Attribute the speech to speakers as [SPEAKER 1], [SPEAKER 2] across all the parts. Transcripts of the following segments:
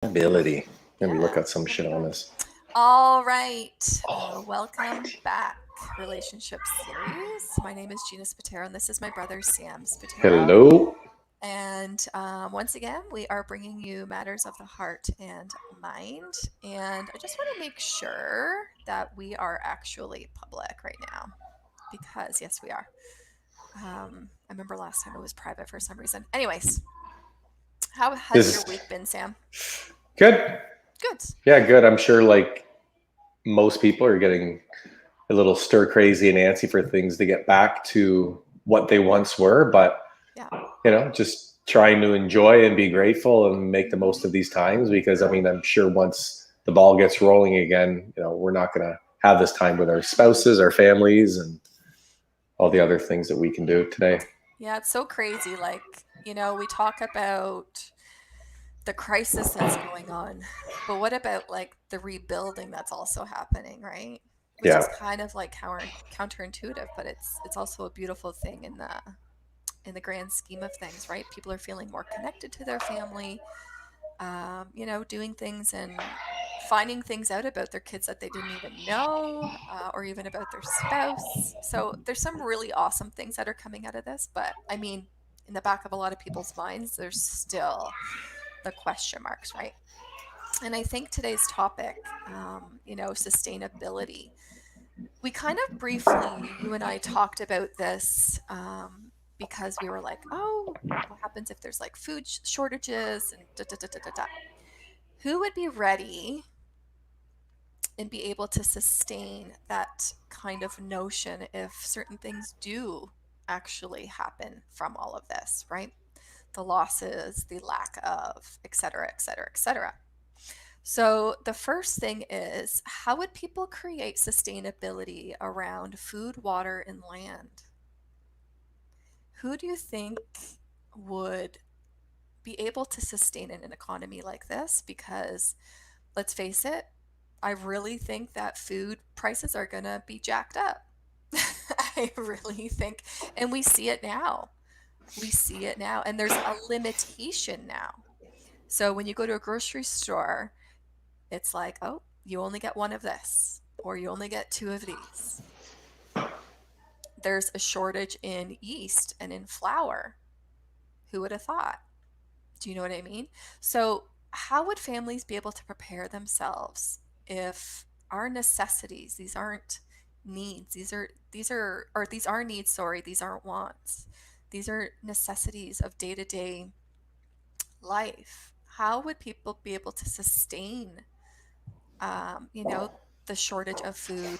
[SPEAKER 1] Ability. Let me look
[SPEAKER 2] Yeah,
[SPEAKER 1] at some
[SPEAKER 2] there
[SPEAKER 1] shit
[SPEAKER 2] we
[SPEAKER 1] on
[SPEAKER 2] go.
[SPEAKER 1] this.
[SPEAKER 2] All right.
[SPEAKER 1] Oh,
[SPEAKER 2] Welcome
[SPEAKER 1] right.
[SPEAKER 2] back, Relationship Series. My name is Gina Spatero, and this is my brother Sam Spatero.
[SPEAKER 1] Hello.
[SPEAKER 2] And once again, we are bringing you matters of the heart and mind. And I just want to make sure that we are actually public right now because, yes, we are. I remember last time it was private for some reason. Anyways, how has your
[SPEAKER 1] Is
[SPEAKER 2] week been, Sam?
[SPEAKER 1] good.
[SPEAKER 2] Good.
[SPEAKER 1] Yeah, good. I'm sure like most people are getting a little stir crazy and antsy for things to get back to what they once were, but
[SPEAKER 2] Yeah.
[SPEAKER 1] just trying to enjoy and be grateful and make the most
[SPEAKER 2] Hmm.
[SPEAKER 1] of these times because I mean, I'm sure once the ball gets rolling again, we're not going to have this time with our spouses, our families, and all the other things that we can do today.
[SPEAKER 2] Yeah, it's so crazy. We talk about the crisis that's going on, but what about like the rebuilding that's also happening, right? Which
[SPEAKER 1] Yeah.
[SPEAKER 2] is kind of like counterintuitive, but it's also a beautiful thing in the grand scheme of things, right? People are feeling more connected to their family, doing things and finding things out about their kids that they didn't even know, or even about their spouse. So there's some really awesome things that are coming out of this. But I mean, in the back of a lot of people's minds, there's still the question marks, right? And I think today's topic, sustainability, we kind of briefly, you and I talked about this because we were like, oh, what happens if there's like food shortages and da da da da da da? Who would be ready and be able to sustain that kind of notion if certain things do actually happen from all of this, right? The losses, the lack of, et cetera, et cetera, et cetera. So, the first thing is how would people create sustainability around food, water, and land? Who do you think would be able to sustain in an economy like this? Because let's face it, I really think that food prices are going to be jacked up. I really think, and we see it now. We see it now, and there's a limitation now. So when you go to a grocery store, it's like, oh, you only get one of this, or you only get two of these. There's a shortage in yeast and in flour. Who would have thought? Do you know what I mean? So, how would families be able to prepare themselves if our necessities, these aren't needs, these are needs, sorry, these aren't wants. These are necessities of day-to-day life. How would people be able to sustain um, you know, the shortage of food,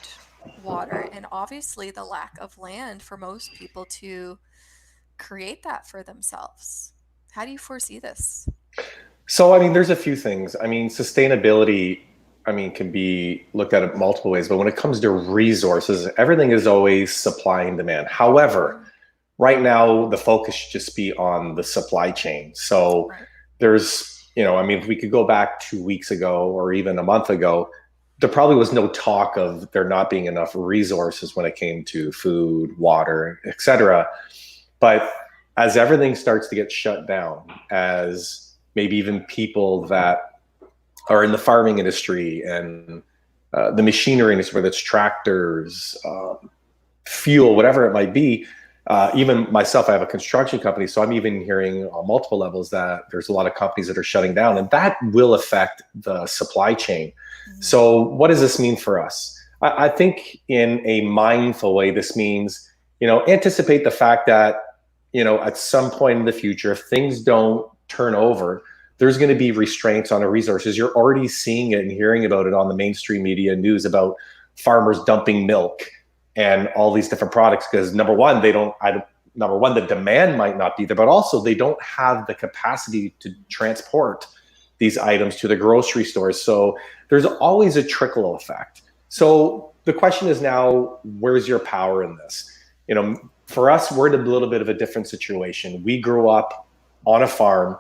[SPEAKER 2] water, and obviously the lack of land for most people to create that for themselves? How do you foresee this?
[SPEAKER 1] So, I mean, there's a few things. I mean, sustainability, I mean, can be looked at in multiple ways, but when it comes to resources, everything is always supply and demand. However,
[SPEAKER 2] Mhm.
[SPEAKER 1] right now, the focus should just be on the supply chain. So,
[SPEAKER 2] Right.
[SPEAKER 1] I mean, if we could go back 2 weeks ago or even a month ago, there probably was no talk of there not being enough resources when it came to food, water, etc. But as everything starts to get shut down, as maybe even people that are in the farming industry and the machinery industry, whether it's tractors, fuel, whatever it might be. Even myself, I have a construction company, so I'm even hearing on multiple levels that there's a lot of companies that are shutting down, and that will affect the supply chain.
[SPEAKER 2] Hmm.
[SPEAKER 1] So, what does this mean for us? I think in a mindful way, this means anticipate the fact that at some point in the future, if things don't turn over, there's going to be restraints on the resources. You're already seeing it and hearing about it on the mainstream media news about farmers dumping milk and all these different products because number one, number one, the demand might not be there, but also they don't have the capacity to transport these items to the grocery stores. So there's always a trickle effect. So the question is now, where's your power in this? For us, we're in a little bit of a different situation. We grew up on a farm,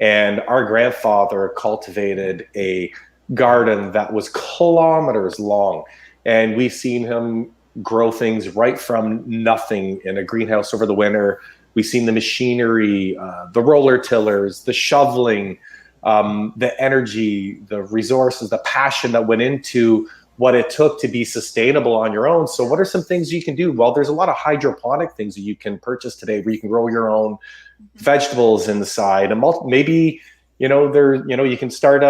[SPEAKER 1] and our grandfather cultivated a garden that was kilometers long. And we've seen him grow things right from nothing in a greenhouse over the winter. We've seen the machinery, the roller tillers, the shoveling, the energy, the resources, the passion that went into what it took to be sustainable on your own. So what are some things you can do? Well, there's a lot of hydroponic things that you can purchase today where you can grow your own
[SPEAKER 2] Mm-hmm.
[SPEAKER 1] vegetables inside, and maybe you can start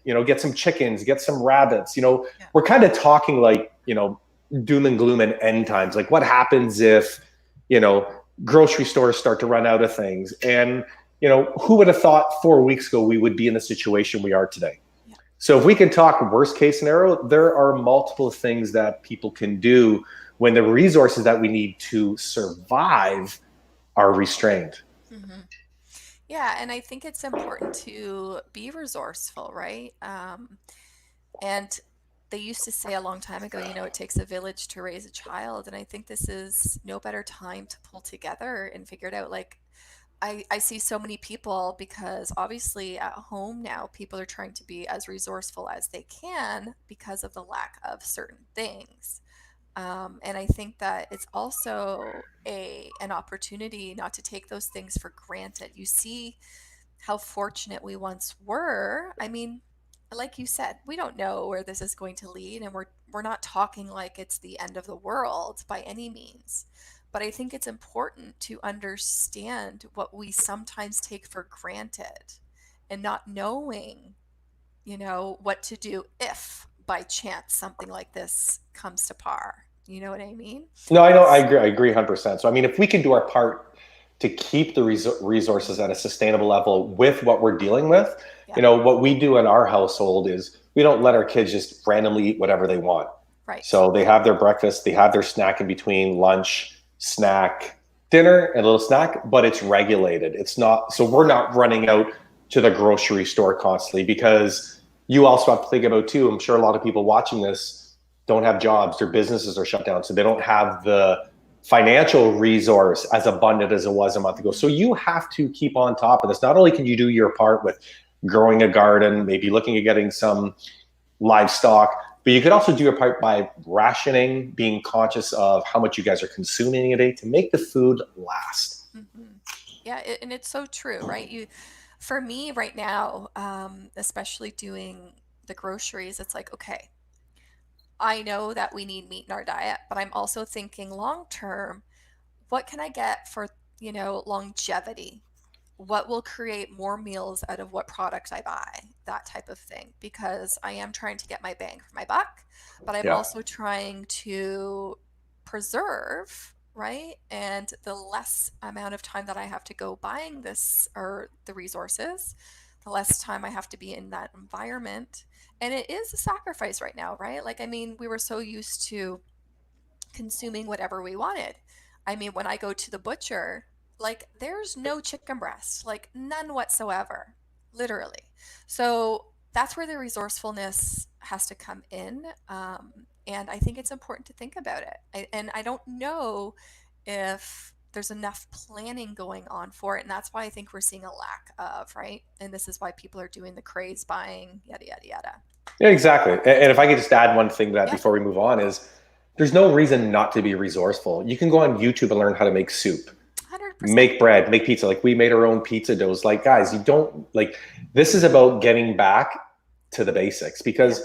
[SPEAKER 1] get some chickens, get some rabbits.
[SPEAKER 2] Yeah.
[SPEAKER 1] We're kind of talking like doom and gloom and end times. Like what happens if you know grocery stores start to run out of things? And who would have thought 4 weeks ago we would be in the situation we are today?
[SPEAKER 2] Yeah.
[SPEAKER 1] So if we can talk worst case scenario, there are multiple things that people can do when the resources that we need to survive are restrained.
[SPEAKER 2] Mm-hmm. Yeah, and I think it's important to be resourceful, right? And they used to say a long time ago, it takes a village to raise a child. And I think this is no better time to pull together and figure it out. Like, I see so many people because obviously at home now, people are trying to be as resourceful as they can because of the lack of certain things. And I think that it's also an opportunity not to take those things for granted. You see how fortunate we once were. I mean, like you said, we don't know where this is going to lead, and we're not talking like it's the end of the world by any means. But I think it's important to understand what we sometimes take for granted and not knowing, what to do if by chance something like this comes to par. You know what I mean?
[SPEAKER 1] No, I know, I agree 100%. So I mean, if we can do our part to keep the resources at a sustainable level with what we're dealing with,
[SPEAKER 2] Yeah,
[SPEAKER 1] what we do in our household is we don't let our kids just randomly eat whatever they want.
[SPEAKER 2] right.
[SPEAKER 1] So they have their breakfast, they have their snack in between lunch, snack, dinner, and a little snack, but it's regulated. It's not, so we're not running out to the grocery store constantly, because you also have to think about too, I'm sure a lot of people watching this don't have jobs, their businesses are shut down, so they don't have the financial resource as abundant as it was a month ago.
[SPEAKER 2] Mm-hmm.
[SPEAKER 1] So you have to keep on top of this. Not only can you do your part with growing a garden, maybe looking at getting some livestock, but you could also do your part by rationing, being conscious of how much you guys are consuming a day to make the food last.
[SPEAKER 2] Mm-hmm. Yeah, and it's so true, right? For me right now, especially doing the groceries, it's like, okay, I know that we need meat in our diet, but I'm also thinking long term, what can I get for, longevity? What will create more meals out of what product I buy, that type of thing. Because I am trying to get my bang for my buck, but I'm
[SPEAKER 1] Yeah.
[SPEAKER 2] also trying to preserve, right? And the less amount of time that I have to go buying this or the resources, the less time I have to be in that environment. And it is a sacrifice right now, right? Like, I mean, we were so used to consuming whatever we wanted. I mean, when I go to the butcher, like there's no chicken breast, like none whatsoever, literally. So that's where the resourcefulness has to come in. And I think it's important to think about it. And I don't know if there's enough planning going on for it. And that's why I think we're seeing a lack of, right? And this is why people are doing the craze buying, yada, yada, yada.
[SPEAKER 1] Yeah, exactly. And if I could just add one thing to that
[SPEAKER 2] Yeah,
[SPEAKER 1] before we move on is there's no reason not to be resourceful. You can go on YouTube and learn how to make soup,
[SPEAKER 2] 100%.
[SPEAKER 1] make bread, make pizza. Like we made our own pizza doughs. Like guys, you don't like, this is about getting back to the basics,
[SPEAKER 2] Yeah,
[SPEAKER 1] because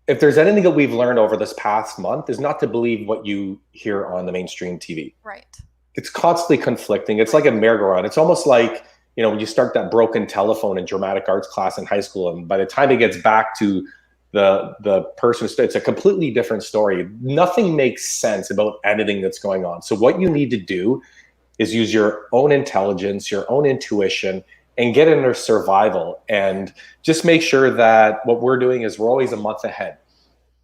[SPEAKER 1] if there's anything that we've learned over this past month is not to believe what you hear on the mainstream TV.
[SPEAKER 2] right,
[SPEAKER 1] It's constantly conflicting. It's like
[SPEAKER 2] right.
[SPEAKER 1] a merry-go-round. It's almost like, when you start that broken telephone in dramatic arts class in high school, and by the time it gets back to the person, it's a completely different story. Nothing makes sense about anything that's going on. So what you need to do is use your own intelligence, your own intuition, and get into survival. And just make sure that what we're doing is we're always a month ahead.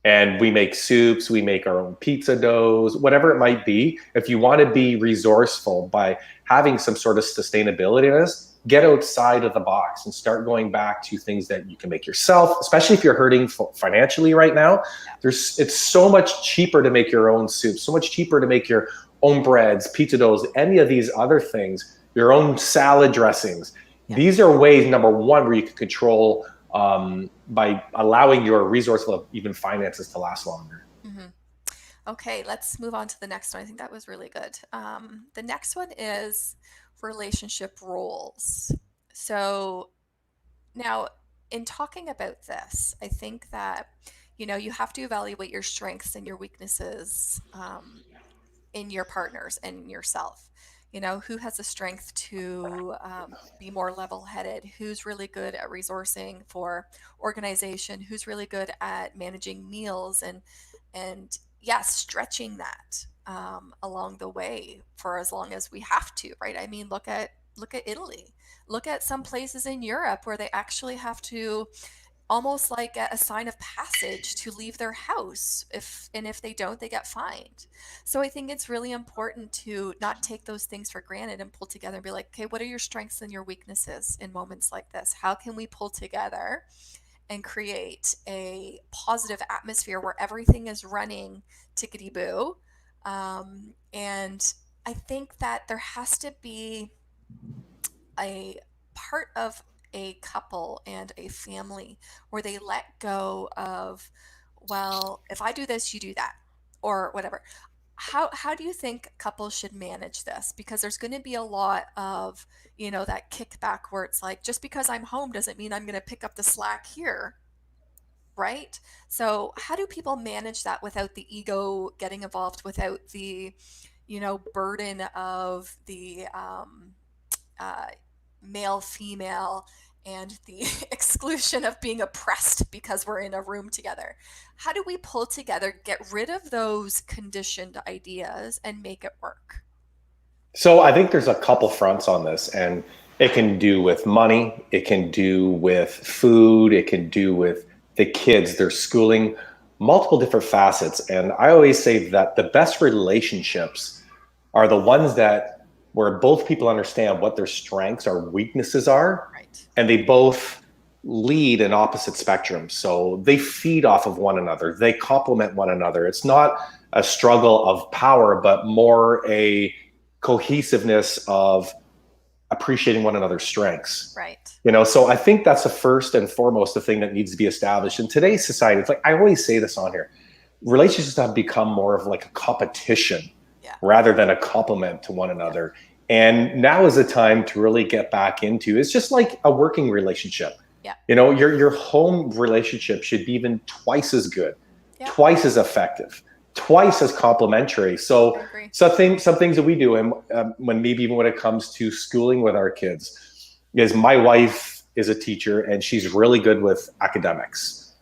[SPEAKER 1] And we make soups, we make our own pizza doughs, whatever it might be. If you want to be resourceful by having some sort of sustainability in this, get outside of the box and start going back to things that you can make yourself, especially if you're hurting financially right now.
[SPEAKER 2] Yeah.
[SPEAKER 1] It's so much cheaper to make your own soup, so much cheaper to make your own breads, pizza doughs, any of these other things, your own salad dressings.
[SPEAKER 2] Yeah.
[SPEAKER 1] These are ways, number one, where you can control by allowing your resourceful even finances to last longer.
[SPEAKER 2] Mm-hmm. Okay, let's move on to the next one. I think that was really good. The next one is relationship roles. So Now, in talking about this, I think that, you have to evaluate your strengths and your weaknesses, in your partners and yourself. Who has the strength to be more level headed? Who's really good at resourcing for organization? Who's really good at managing meals and yes, stretching that along the way for as long as we have to, right? I mean, look at Italy. Look at some places in Europe where they actually have to, almost like a sign of passage, to leave their house, if they don't, they get fined. So I think it's really important to not take those things for granted and pull together and be like, okay, what are your strengths and your weaknesses in moments like this? How can we pull together and create a positive atmosphere where everything is running tickety boo? And I think that there has to be a part of a couple and a family where they let go of, well, if I do this, you do that, or whatever. How do you think couples should manage this? Because there's going to be a lot of, that kickback where it's like, just because I'm home doesn't mean I'm going to pick up the slack here, right? So how do people manage that without the ego getting involved, without the, burden of the uh, male female and the exclusion of being oppressed because we're in a room together? How do we pull together, get rid of those conditioned ideas, and make it work?
[SPEAKER 1] So I think there's a couple fronts on this, and it can do with money, it can do with food, it can do with the kids, their schooling, multiple different facets. And I always say that the best relationships are the ones that where both people understand what their strengths or weaknesses are,
[SPEAKER 2] Right.
[SPEAKER 1] and they both lead in opposite spectrums. So they feed off of one another, they complement one another. It's not a struggle of power, but more a cohesiveness of appreciating one another's strengths.
[SPEAKER 2] Right.
[SPEAKER 1] So I think that's the first and foremost the thing that needs to be established in today's society. It's like I always say this on here: relationships have become more of like a competition
[SPEAKER 2] Yeah.
[SPEAKER 1] rather than a complement to one
[SPEAKER 2] Yeah.
[SPEAKER 1] another. And now is the time to really get back into, it's just like a working relationship.
[SPEAKER 2] Yeah.
[SPEAKER 1] Your home relationship should be even twice as good,
[SPEAKER 2] Yeah.
[SPEAKER 1] twice as effective, twice as complimentary.
[SPEAKER 2] I
[SPEAKER 1] So
[SPEAKER 2] agree.
[SPEAKER 1] some things that we do, and when maybe even when it comes to schooling with our kids, is my wife is a teacher and she's really good with academics.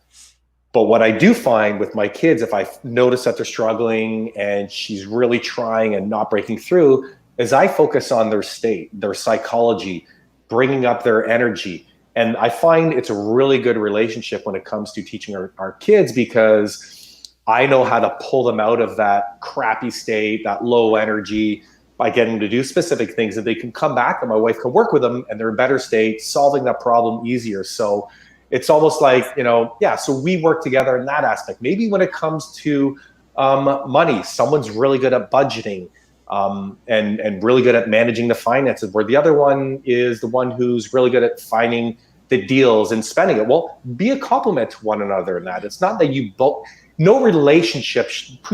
[SPEAKER 1] But what I do find with my kids, if I notice that they're struggling and she's really trying and not breaking through, is I focus on their state, their psychology, bringing up their energy. And I find it's a really good relationship when it comes to teaching our kids, because I know how to pull them out of that crappy state, that low energy, by getting them to do specific things that they can come back and my wife can work with them and they're in a better state, solving that problem easier. So it's almost like, yeah, so we work together in that aspect. Maybe when it comes to money, someone's really good at budgeting, and really good at managing the finances, where the other one is the one who's really good at finding the deals and spending it. Well, be a compliment to one another in that.
[SPEAKER 2] Mm-hmm.
[SPEAKER 1] It's not that you both, no relationship,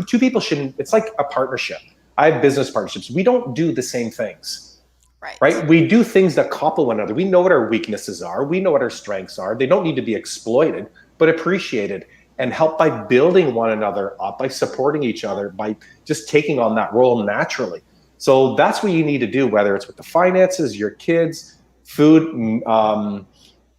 [SPEAKER 1] two people shouldn't, it's like a partnership. I have business partnerships. We don't do the same things,
[SPEAKER 2] Right.
[SPEAKER 1] right? We do things that complement one another. We know what our weaknesses are. We know what our strengths are. They don't need to be exploited, but appreciated and helped by building one another up, by supporting each other, by just taking on that role naturally. So that's what you need to do, whether it's with the finances, your kids, food,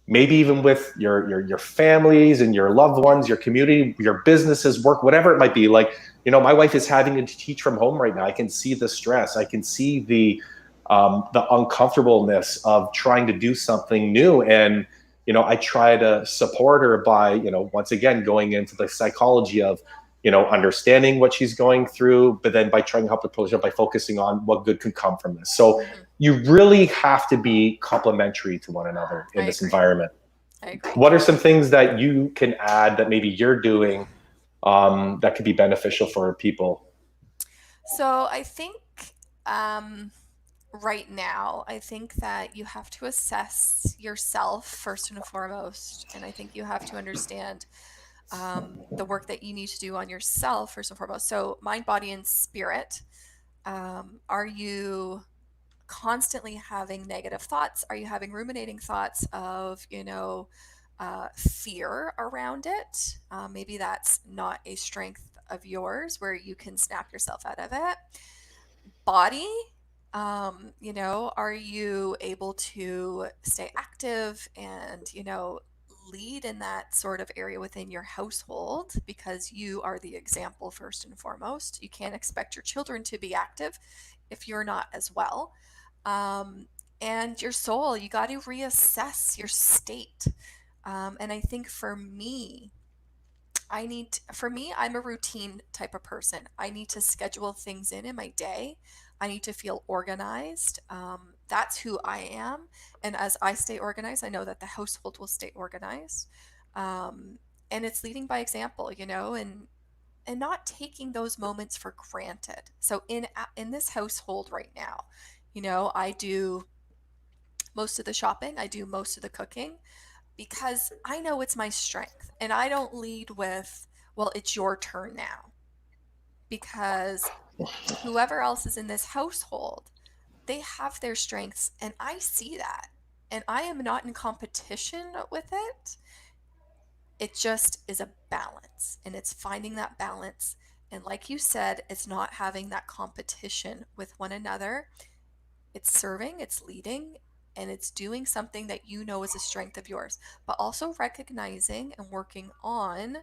[SPEAKER 1] maybe even with your families and your loved
[SPEAKER 2] Yeah.
[SPEAKER 1] ones, your community, your businesses, work, whatever it might be. Like, my wife is having to teach from home right now. I can see the stress. I can see the uncomfortableness of trying to do something new. And, I try to support her by, once again, going into the psychology of, understanding what she's going through, but then by trying to help the project by focusing on what good can come from this. So
[SPEAKER 2] Mm-hmm.
[SPEAKER 1] you really have to be complementary to one another
[SPEAKER 2] I
[SPEAKER 1] in this
[SPEAKER 2] agree.
[SPEAKER 1] environment.
[SPEAKER 2] I agree.
[SPEAKER 1] What are some things that you can add that maybe you're doing, that could be beneficial for people?
[SPEAKER 2] So I think, um, right now, I think that you have to assess yourself first and foremost. And I think you have to understand the work that you need to do on yourself first and foremost. So, mind, body, and spirit. Are you constantly having negative thoughts? Are you having ruminating thoughts of, fear around it? Maybe that's not a strength of yours where you can snap yourself out of it. Body, are you able to stay active and, lead in that sort of area within your household, because you are the example first and foremost. You can't expect your children to be active if you're not as well. And your soul, you got to reassess your state. And I think for me, I'm a routine type of person. I need to schedule things in my day. I need to feel organized. That's who I am. And as I stay organized, I know that the household will stay organized. Um, and it's leading by example, and not taking those moments for granted. So in this household right now, I do most of the shopping, I do most of the cooking, because I know it's my strength. And I don't lead with, well, it's your turn now. Because whoever else is in this household, they have their strengths, and I see that. And I am not in competition with it. It just is a balance, and it's finding that balance. And like you said, it's not having that competition with one another. It's serving, it's leading, and it's doing something that you know is a strength of yours, but also recognizing and working on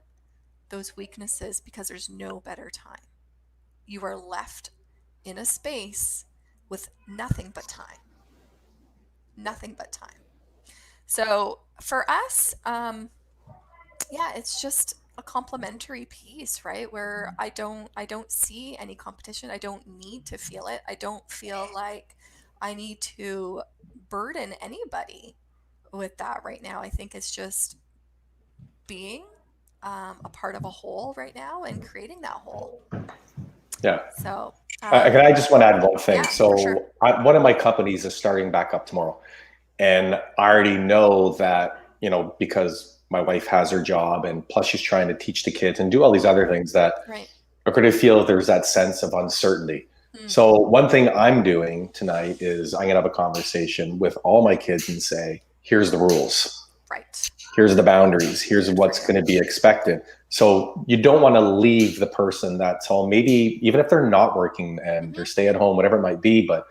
[SPEAKER 2] those weaknesses, because there's no better time. You are left in a space with nothing but time. Nothing but time. So for us, yeah, it's just a complementary piece, right? Where I don't see any competition. I don't need to feel it. I don't feel like I need to burden anybody with that right now. I think it's just being a part of a whole right now and creating that whole.
[SPEAKER 1] Yeah.
[SPEAKER 2] So,
[SPEAKER 1] Can I just want to add one thing?
[SPEAKER 2] yeah, for sure.
[SPEAKER 1] So one of my companies is starting back up tomorrow. And I already know that, because my wife has her job and plus she's trying to teach the kids and do all these other things, that
[SPEAKER 2] Right.
[SPEAKER 1] are going to feel there's that sense of uncertainty.
[SPEAKER 2] Mm.
[SPEAKER 1] So one thing I'm doing tonight is I'm going to have a conversation with all my kids and say, here's the rules.
[SPEAKER 2] Right.
[SPEAKER 1] Here's the boundaries. Here's
[SPEAKER 2] Good
[SPEAKER 1] what's
[SPEAKER 2] for you.
[SPEAKER 1] going to be expected. So you don't want to leave the person that's home, maybe even if they're not working and they're stay at home, whatever it might be, but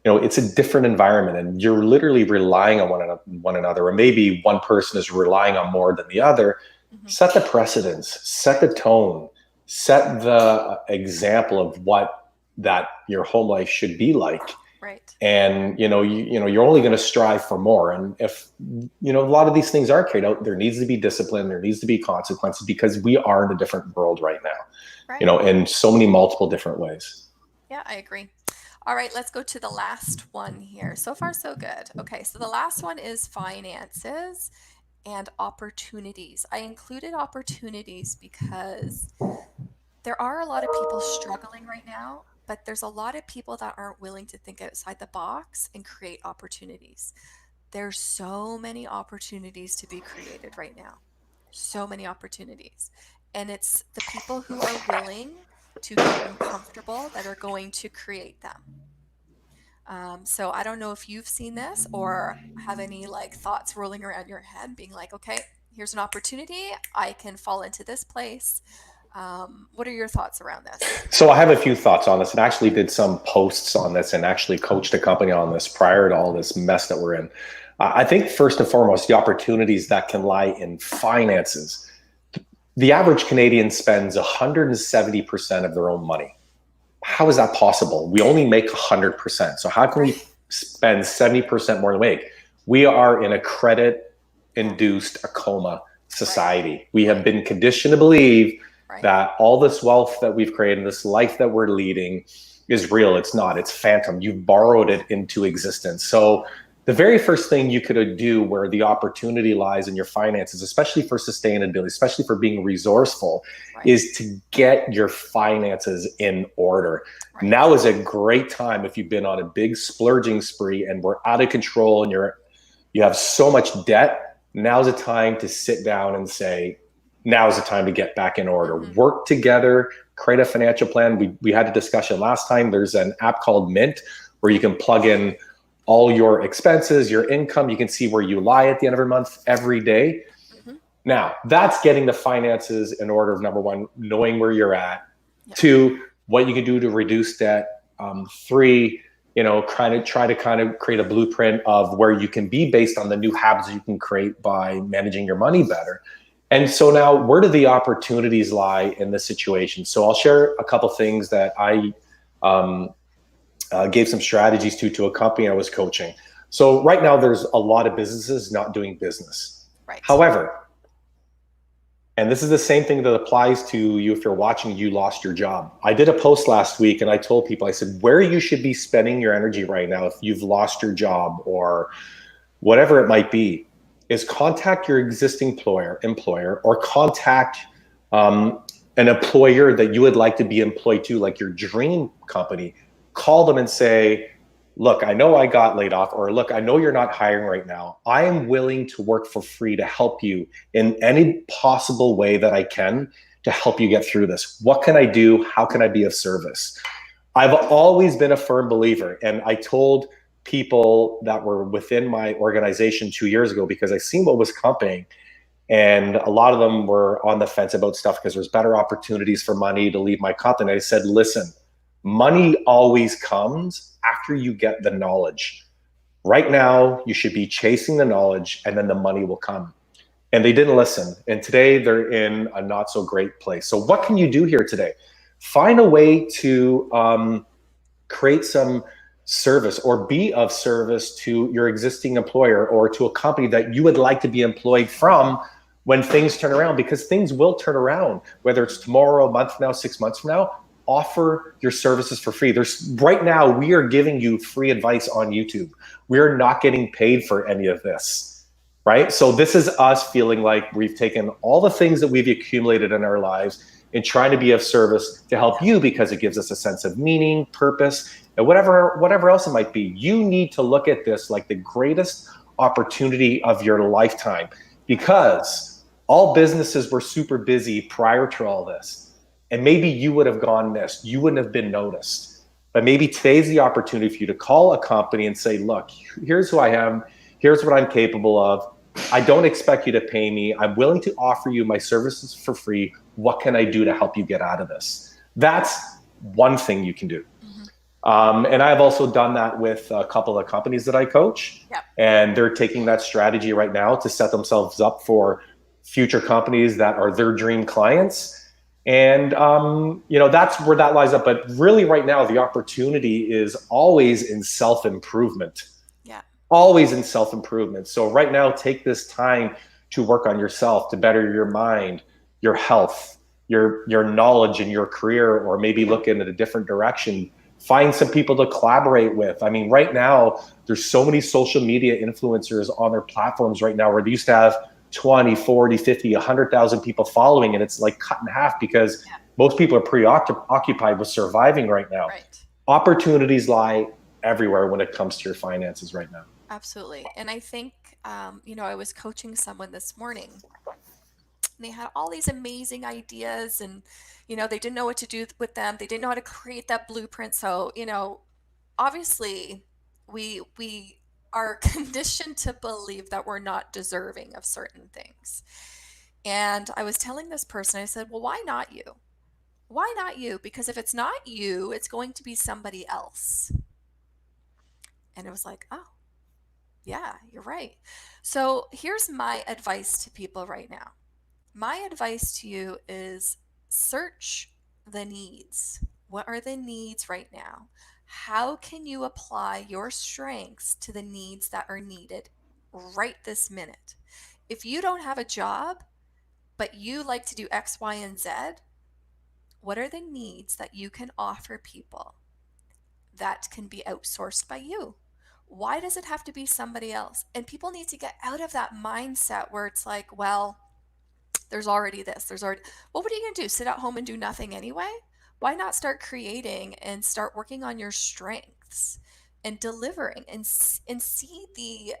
[SPEAKER 1] it's a different environment and you're literally relying on one another, or maybe one person is relying on more than the other.
[SPEAKER 2] Mm-hmm.
[SPEAKER 1] Set the precedence, set the tone, set the example of what that your home life should be like.
[SPEAKER 2] Right.
[SPEAKER 1] And you're only going to strive for more. And if a lot of these things are carried out, there needs to be discipline, there needs to be consequences, because we are in a different world right now.
[SPEAKER 2] Right.
[SPEAKER 1] In so many multiple different ways.
[SPEAKER 2] Yeah, I agree. All right, let's go to the last one here. So far, so good. Okay, so the last one is finances and opportunities. I included opportunities because there are a lot of people struggling right now, but there's a lot of people that aren't willing to think outside the box and create opportunities. There's so many opportunities to be created right now. So many opportunities. And it's the people who are willing to get uncomfortable that are going to create them. So I don't know if you've seen this or have any thoughts rolling around your head being like, okay, here's an opportunity. I can fall into this place. What are your thoughts around this?
[SPEAKER 1] So I have a few thoughts on this, and actually did some posts on this and actually coached a company on this prior to all this mess that we're in. I think first and foremost, the opportunities that can lie in finances. The average Canadian spends 170% of their own money. How is that possible? We only make 100%. So how can we spend 70% more than we make? We are in a credit-induced a coma society. Right. We have been conditioned to believe that all this wealth that we've created, this life that we're leading, is real. It's not. It's phantom. You've borrowed it into existence. So the very first thing you could do where the opportunity lies in your finances, especially for sustainability, especially for being resourceful, is to get your finances in order. Right. Now is a great time if you've been on a big splurging spree and we're out of control and you have so much debt. Now's the time to sit down and say, now's the time to get back in order. Mm-hmm. Work together, create a financial plan. We had a discussion last time. There's an app called Mint where you can plug in all your expenses, your income. You can see where you lie at the end of every month, every day.
[SPEAKER 2] Mm-hmm.
[SPEAKER 1] Now, that's getting the finances in order of number one, knowing where you're at.
[SPEAKER 2] Yeah.
[SPEAKER 1] Two, what you can do to reduce debt. Three, try to kind of create a blueprint of where you can be based on the new habits you can create by managing your money better. And so now, where do the opportunities lie in this situation? So I'll share a couple things that I um, gave some strategies to a company I was coaching. So right now, there's a lot of businesses not doing business.
[SPEAKER 2] Right.
[SPEAKER 1] However, and this is the same thing that applies to you if you're watching, you lost your job. I did a post last week and I told people, I said, where you should be spending your energy right now if you've lost your job or whatever it might be, is contact your existing employer or contact um, an employer that you would like to be employed to, like your dream company. Call them and say, look, I know I got laid off, or look, I know you're not hiring right now. I am willing to work for free to help you in any possible way that I can to help you get through this. What can I do? How can I be of service? I've always been a firm believer, and I told people that were within my organization 2 years ago because I seen what was coming, and a lot of them were on the fence about stuff because there's better opportunities for money to leave my company. I said, listen, money always comes after you get the knowledge. Right now, you should be chasing the knowledge, and then the money will come. And they didn't listen. And today they're in a not so great place. So what can you do here today? Find a way to create some service or be of service to your existing employer or to a company that you would like to be employed from when things turn around, because things will turn around, whether it's tomorrow, a month from now, 6 months from now. Offer your services for free. There's right now, we are giving you free advice on YouTube. We're not getting paid for any of this, right? So this is us feeling like we've taken all the things that we've accumulated in our lives and trying to be of service to help you, because it gives us a sense of meaning, purpose, and whatever else it might be. You need to look at this like the greatest opportunity of your lifetime, because all businesses were super busy prior to all this. And maybe you would have gone missed. You wouldn't have been noticed. But maybe today's the opportunity for you to call a company and say, look, here's who I am. Here's what I'm capable of. I don't expect you to pay me. I'm willing to offer you my services for free. What can I do to help you get out of this? That's one thing you can do. And I've also done that with a couple of companies that I coach.
[SPEAKER 2] Yep.
[SPEAKER 1] And they're taking that strategy right now to set themselves up for future companies that are their dream clients. And, that's where that lies up. But really right now, the opportunity is always in self-improvement.
[SPEAKER 2] Yeah.
[SPEAKER 1] Always in self-improvement. So right now, take this time to work on yourself, to better your mind, your health, your knowledge in your career, or maybe look in a different direction. Find some people to collaborate with. I mean, right now, there's so many social media influencers on their platforms right now where they used to have 20, 40, 50, 100,000 people following, and it's like cut in half because most people are preoccupied with surviving right now.
[SPEAKER 2] Right.
[SPEAKER 1] Opportunities lie everywhere when it comes to your finances right now.
[SPEAKER 2] Absolutely. And I think, I was coaching someone this morning. They had all these amazing ideas, and they didn't know what to do with them. They didn't know how to create that blueprint. So obviously we are conditioned to believe that we're not deserving of certain things. And I was telling this person, I said, well, why not you? Why not you? Because if it's not you, it's going to be somebody else. And it was like, oh, yeah, you're right. So here's my advice to people right now. My advice to you is search the needs. What are the needs right now? How can you apply your strengths to the needs that are needed right this minute? If you don't have a job, but you like to do X, Y, and Z, what are the needs that you can offer people that can be outsourced by you? Why does it have to be somebody else? And people need to get out of that mindset where it's like, well, there's already this, well, what are you going to do? Sit at home and do nothing anyway? Why not start creating and start working on your strengths and delivering and see the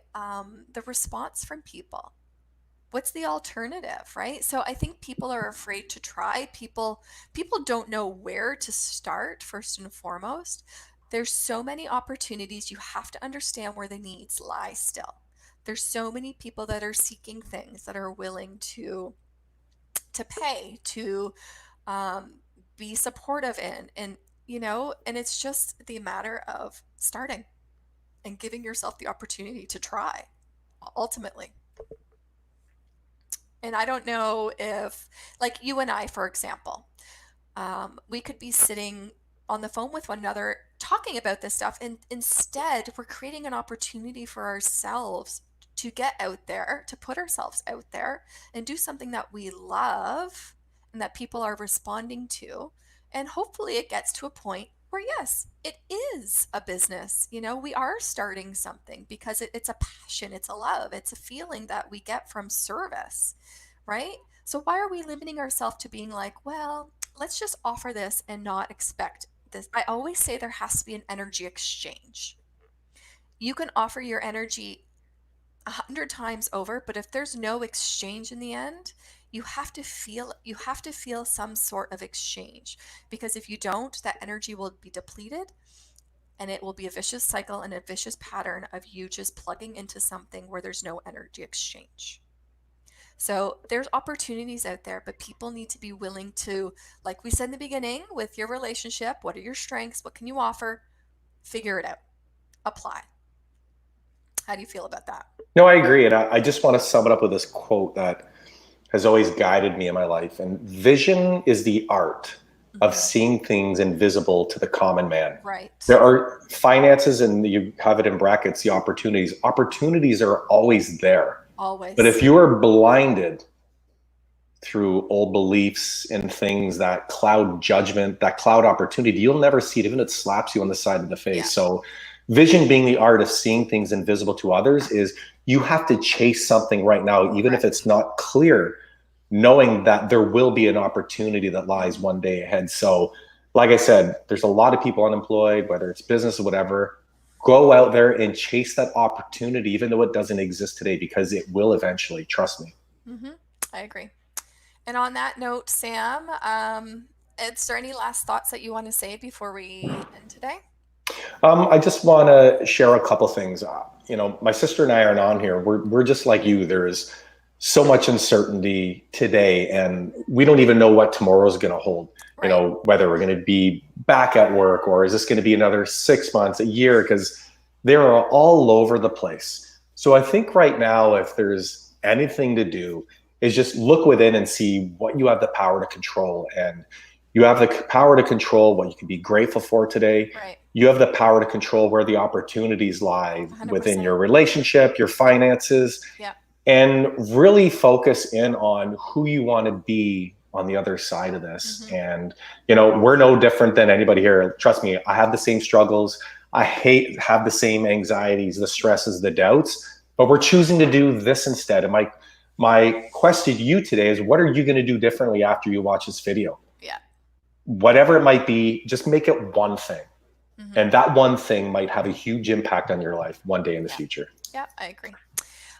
[SPEAKER 2] response from people? What's the alternative, right? So I think people are afraid to try. People don't know where to start, first and foremost. There's so many opportunities. You have to understand where the needs lie still. There's so many people that are seeking things, that are willing to pay, to um, be supportive in, and it's just the matter of starting and giving yourself the opportunity to try ultimately. And I don't know if, like you and I, for example, we could be sitting on the phone with one another talking about this stuff, and instead we're creating an opportunity for ourselves to get out there, to put ourselves out there and do something that we love and that people are responding to. And hopefully it gets to a point where, yes, it is a business. We are starting something because it's a passion, it's a love, it's a feeling that we get from service, right? So why are we limiting ourselves to being like, well, let's just offer this and not expect this? I always say there has to be an energy exchange. You can offer your energy 100 times over, but if there's no exchange in the end, you have to feel some sort of exchange, because if you don't, that energy will be depleted, and it will be a vicious cycle and a vicious pattern of you just plugging into something where there's no energy exchange. So there's opportunities out there, but people need to be willing to, like we said in the beginning, with your relationship, what are your strengths? What can you offer? Figure it out. Apply. How do you feel about that?
[SPEAKER 1] No, I agree. And I just want to sum it up with this quote that has always guided me in my life. And vision is the art of
[SPEAKER 2] Mm-hmm.
[SPEAKER 1] seeing things invisible to the common man.
[SPEAKER 2] Right.
[SPEAKER 1] There are finances, and you have it in brackets, the opportunities. Opportunities are always there. But if
[SPEAKER 2] Always.
[SPEAKER 1] you are blinded through old beliefs and things that cloud judgment, that cloud opportunity, you'll never see it, even if it slaps you on the side of the
[SPEAKER 2] Yeah.
[SPEAKER 1] face. So vision being the art of seeing things invisible to others is you have to chase something right now, even if it's
[SPEAKER 2] Correct.
[SPEAKER 1] not clear, knowing that there will be an opportunity that lies
[SPEAKER 2] Mm-hmm.
[SPEAKER 1] one day ahead. So like I said, there's a lot of people unemployed, whether it's business or whatever. Go out there and chase that opportunity, even though it doesn't exist today, because it will eventually. Trust me.
[SPEAKER 2] Mm-hmm. I agree. And on that note, Sam, is there any last thoughts that you want to say before we end today?
[SPEAKER 1] I just want to share a couple things. My sister and I aren't on here. We're just like you. There is so much uncertainty today, and we don't even know what tomorrow is going to hold.
[SPEAKER 2] Right.
[SPEAKER 1] Whether we're going to be back at work, or is this going to be another 6 months, a year, because they're all over the place. So I think right now, if there's anything to do, is just look within and see what you have the power to control. And you have the power to control what you can be grateful for today.
[SPEAKER 2] Right.
[SPEAKER 1] You have the power to control where the opportunities lie within
[SPEAKER 2] 100%.
[SPEAKER 1] your relationship, your
[SPEAKER 2] Yep.
[SPEAKER 1] finances,
[SPEAKER 2] Yep.
[SPEAKER 1] and really focus in on who you want to be on the other side of this.
[SPEAKER 2] Mm-hmm.
[SPEAKER 1] And, we're no different than anybody here. Trust me, I have the same struggles. Have the same anxieties, the
[SPEAKER 2] Yep.
[SPEAKER 1] stresses, the doubts, but we're choosing to do this instead. And my question to you today is, what are you going to do differently after you watch this video?
[SPEAKER 2] Yeah.
[SPEAKER 1] Whatever it might be, just make it one thing.
[SPEAKER 2] Mm-hmm.
[SPEAKER 1] And that one thing might have a huge impact on your life one day in the
[SPEAKER 2] Yeah.
[SPEAKER 1] future.
[SPEAKER 2] Yeah, I agree.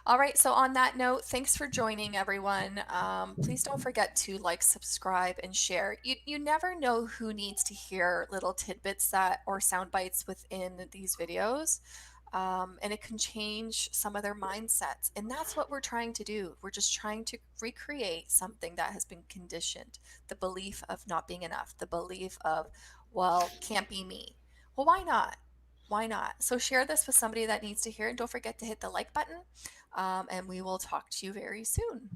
[SPEAKER 2] All right. So, on that note, thanks for joining, everyone. Please don't forget to like, subscribe, and share. You never know who needs to hear little tidbits that or sound bites within these videos. And it can change some of their mindsets. And that's what we're trying to do. We're just trying to recreate something that has been conditioned, the belief of not being enough, the belief of, well, can't be me. Well, why not? Why not? So share this with somebody that needs to hear it. And don't forget to hit the like button. And we will talk to you very soon.